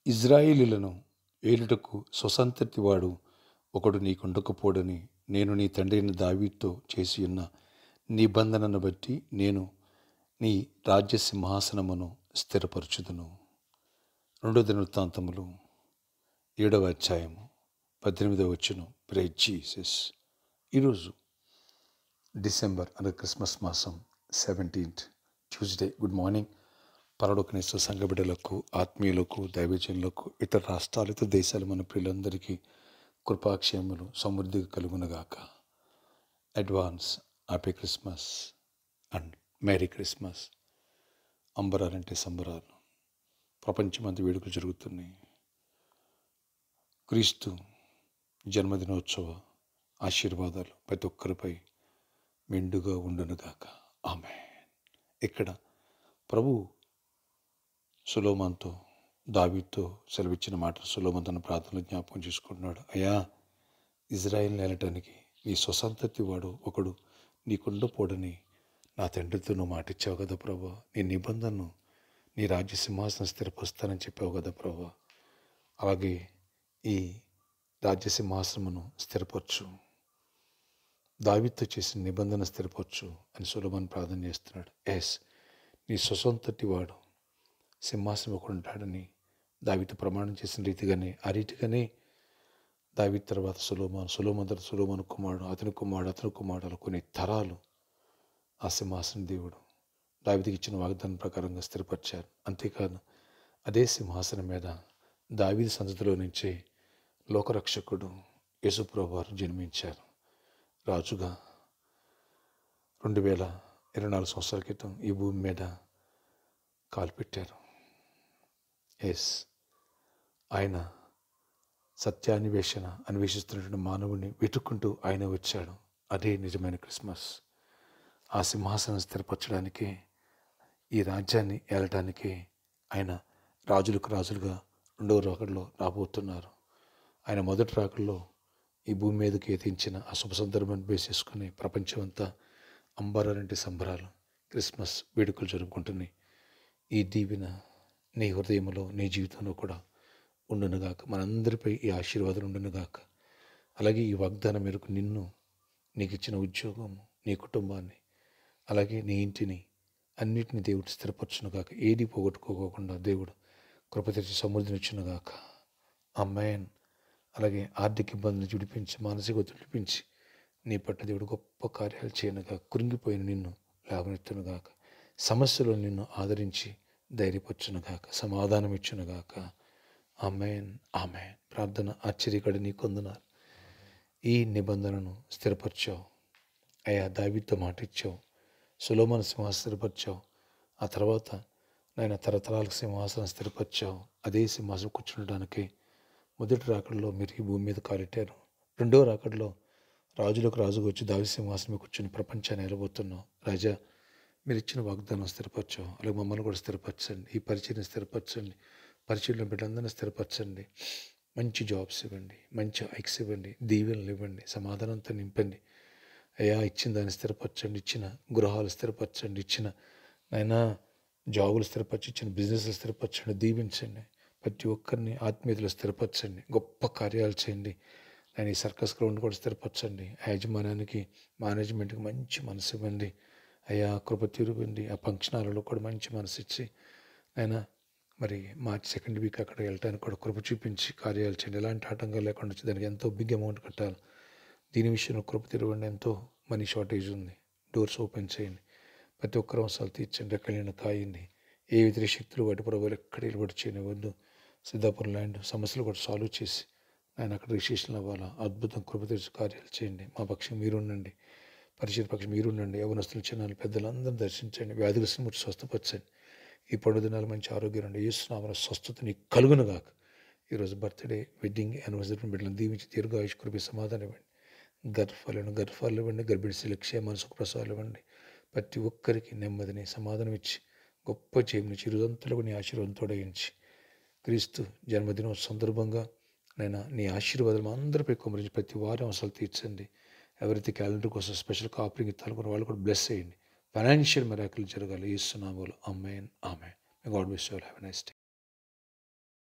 ఇజ్రాయేలీయులను ఏలుటకు స్వసంతతివాడు ఒకడు నీకుండకపోడని నేను నీ తండ్రైన దావీదుతో చేసియున్న నిబంధనను బట్టి నేను నీ రాజ్య సింహాసనమును స్థిరపరచుదును. 2 దినవృత్తాంతములు 7వ అధ్యాయము 18వ వచనం. Praise Jesus. ఈరోజు డిసెంబర్ అనగా క్రిస్మస్ మాసం 17th ట్యూస్డే. Good morning. పరలోకనేశ్వర సంఘ బిడ్డలకు, ఆత్మీయులకు, దైవజనులకు, ఇతర రాష్ట్రాలు, ఇతర దేశాలు మన ప్రియులందరికీ కృపాక్షేమములు సమృద్ధిగా కలుగునగాక. Advance happy Christmas and merry Christmas. అంబరాలంటే సంబరాలు. ప్రపంచమంతా వేడుకలు జరుగుతున్నాయి. క్రీస్తు జన్మదినోత్సవ ఆశీర్వాదాలు ప్రతి ఒక్కరిపై మెండుగా ఉండునుగాక. ఆమేన్. ఇక్కడ ప్రభు సొలొమోనుతో, దావీదుతో సెలవిచ్చిన మాటలు సొలొమోను తన ప్రార్థనలో జ్ఞాపకం చేసుకుంటున్నాడు. అయ్యా, ఇజ్రాయేల్ని ఏలటానికి నీ స్వసంతతి వాడు ఒకడు నీకుండపోడని నా తండ్రితో నువ్వు మాటిచ్చావు కదా ప్రభా. నీ నిబంధనను, నీ రాజ్య సింహాసనం స్థిరపరుస్తానని చెప్పావు కదా ప్రభా. అలాగే ఈ రాజ్య సింహాసనమును స్థిరపరచు, దావీదుతో చేసిన నిబంధన స్థిరపరచు అని సొలొమోను ప్రార్థన చేస్తున్నాడు. నీ స్వసంతటి వాడు సింహాసనం ఒకడు ఉంటాడని దావీదు ప్రమాణం చేసిన రీతిగానే, ఆ రీతిగానే దావీదు తర్వాత సొలొమోను తర్వాత సొలొమోను కుమారుడు, అతని కుమారుడు అలా కొన్ని తరాలు ఆ సింహాసనం దేవుడు దావీదుకి ఇచ్చిన వాగ్దానం ప్రకారంగా స్థిరపరిచారు. అంతేకాదు, అదే సింహాసనం మీద దావీదు సంతతిలో నుంచే లోకరక్షకుడు యేసుప్రభువు వారు జన్మించారు. రాజుగా 2024 సంవత్సరాల క్రితం ఈ భూమి మీద కాలుపెట్టారు. ఆయన అన్వేషిస్తున్నటువంటి మానవుడిని వెతుక్కుంటూ ఆయన వచ్చాడు. అదే నిజమైన క్రిస్మస్. ఆ సింహాసనం స్థిరపరచడానికి, ఈ రాజ్యాన్ని ఏలటానికి ఆయన రాజులకు రాజులుగా 2వ రాకడలో రాబోతున్నారు. ఆయన మొదటి రాకడలో ఈ భూమి మీదకి ఎత్తించిన ఆ శుభ సందర్భాన్ని బేస్ చేసుకుని ప్రపంచం అంతా అంబరాలంటే సంబరాలు, క్రిస్మస్ వేడుకలు జరుపుకుంటున్నాయి. ఈ దీవెన నీ హృదయంలో, నీ జీవితంలో కూడా ఉండునుగాక. మనందరిపై ఈ ఆశీర్వాదాలు ఉండునుగాక. అలాగే ఈ వాగ్దానం మేరకు నిన్ను, నీకు ఇచ్చిన ఉద్యోగం, నీ కుటుంబాన్ని, అలాగే నీ ఇంటిని, అన్నిటిని దేవుడు స్థిరపరచునుగాక. ఏది పోగొట్టుకోకుండా దేవుడు కృప తెచ్చి సమృద్ధినిచ్చునుగాక. ఆమేన్. అలాగే ఆర్థిక ఇబ్బందులు విడిపించి, మానసిక ఒత్తిడి విడిపించి నీ పట్ల దేవుడు గొప్ప కార్యాలు చేయనుగా. కృంగిపోయిన నిన్ను లేవనెత్తునుగాక. సమస్యలో నిన్ను ఆదరించి ధైర్యపరచునుగాక, సమాధానం ఇచ్చునుగాక. ఆమేన్, ఆమేన్. ప్రార్థన. ఆశ్చర్యకడ నీ కొందనాలు. ఈ నిబంధనను స్థిరపరిచావు అయ్యా. దావీదుతో మాట ఇచ్చావు, సొలొమోను సింహాసనం స్థిరపరిచావు. ఆ తర్వాత నాయన తరతరాలకు సింహాసనం స్థిరపరిచావు. అదే సింహాసనం కూర్చుండడానికి మొదటి రాకడలో మీరు ఈ భూమి మీద కాలెట్టారు. 2వ రాకడలో రాజులకు రాజుగా వచ్చి దావీదు సింహాసనం కూర్చొని ప్రపంచాన్ని ఏలబోతున్నావు. రాజా, మీరు ఇచ్చిన వాగ్దానం స్థిరపరచావు. అలాగే మమ్మల్ని కూడా స్థిరపరచండి. ఈ పరిచయం స్థిరపరచండి. పరిచయంలో బిడ్డలందరినీ స్థిరపరచండి. మంచి జాబ్స్ ఇవ్వండి, మంచి హైక్స్ ఇవ్వండి, దీవెనలు ఇవ్వండి, సమాధానంతో నింపండి అయ్యా. ఇచ్చిన దాన్ని స్థిరపరచండి, ఇచ్చిన గృహాలు స్థిరపరచండి, ఇచ్చిన నాయనా జాబులు స్థిరపరచి, ఇచ్చిన బిజినెస్లు స్థిరపరచండి, దీవించండి. ప్రతి ఒక్కరిని ఆత్మీయతలు స్థిరపరచండి, గొప్ప కార్యాలు చేయండి. ఆయన ఈ సర్కస్ గ్రౌండ్ కూడా స్థిరపరచండి. యాజమాన్యానికి, మేనేజ్మెంట్కి మంచి మనసు ఇవ్వండి అయ్యా. కృప తీరువండి. ఆ ఫంక్షన్ హాల్లో కూడా మంచి మనసు ఇచ్చి ఆయన మరి మార్చి 2nd వీక్ అక్కడ వెళ్ళటానికి కూడా కృప చూపించి కార్యాలు చేయండి. ఎలాంటి ఆటంకాలు లేకుండా వచ్చి దానికి ఎంతో బిగ్ అమౌంట్ కట్టాలి. దీని విషయంలో కృప తీరువండి. ఎంతో మనీ షార్టేజ్ ఉంది. డోర్స్ ఓపెన్ చేయండి. ప్రతి ఒక్కరు అవసరాలు తీర్చండి. రెక్కలను కాయండి. ఏ ఇతర శక్తులు వాటి ప్రభువులు ఎక్కడ నిలబడి చేయనివద్దు. సిద్ధాపురం ల్యాండ్ సమస్యలు కూడా సాల్వ్ చేసి ఆయన అక్కడ రిజిస్ట్రేషన్ అవ్వాలా. అద్భుతం కృప తెరిచి కార్యాలు చేయండి. మా పక్షం మీరుండండి, పరిచయ పక్షం మీరుండండి. యవనస్తులు, చిన్నారులు, పెద్దలందరూ దర్శించండి. వ్యాధిగ్రస్తులను ముట్టి స్వస్థపరచండి. ఈ పండుగ దినాలు మంచి ఆరోగ్యం రండి. యేసునామమున స్వస్థత నీకు కలుగునుగాక. ఈరోజు బర్త్డే, వెడ్డింగ్, యానివర్సరీ బిడ్డలను దీవించి దీర్ఘాయుష్ కృప సమాధానం ఇవ్వండి. గర్భాలు ఇవ్వండి. గర్భిణీ స్త్రీల క్షేమాన్ని, సుఖప్రసవాలు ఇవ్వండి. ప్రతి ఒక్కరికి నెమ్మదిని, సమాధానం ఇచ్చి గొప్ప జయముని చిరుదంతులకు నీ ఆశీర్వాదం తోడగించి క్రీస్తు జన్మదినోత్సవ సందర్భంగా నైనా నీ ఆశీర్వాదాలు మా అందరిపై కుమరించి ప్రతి వారం అవసరాలు తీర్చండి. ఎవరైతే క్యాలెండర్ కోసం స్పెషల్ కాపరింగ్ ఇస్తారో వాళ్ళు కూడా బ్లెస్ చేయండి. ఫైనాన్షియల్ మిరాకిల్ జరగాలి యేసు నామములో. Amen, amen. May God bless you all. Have a nice day.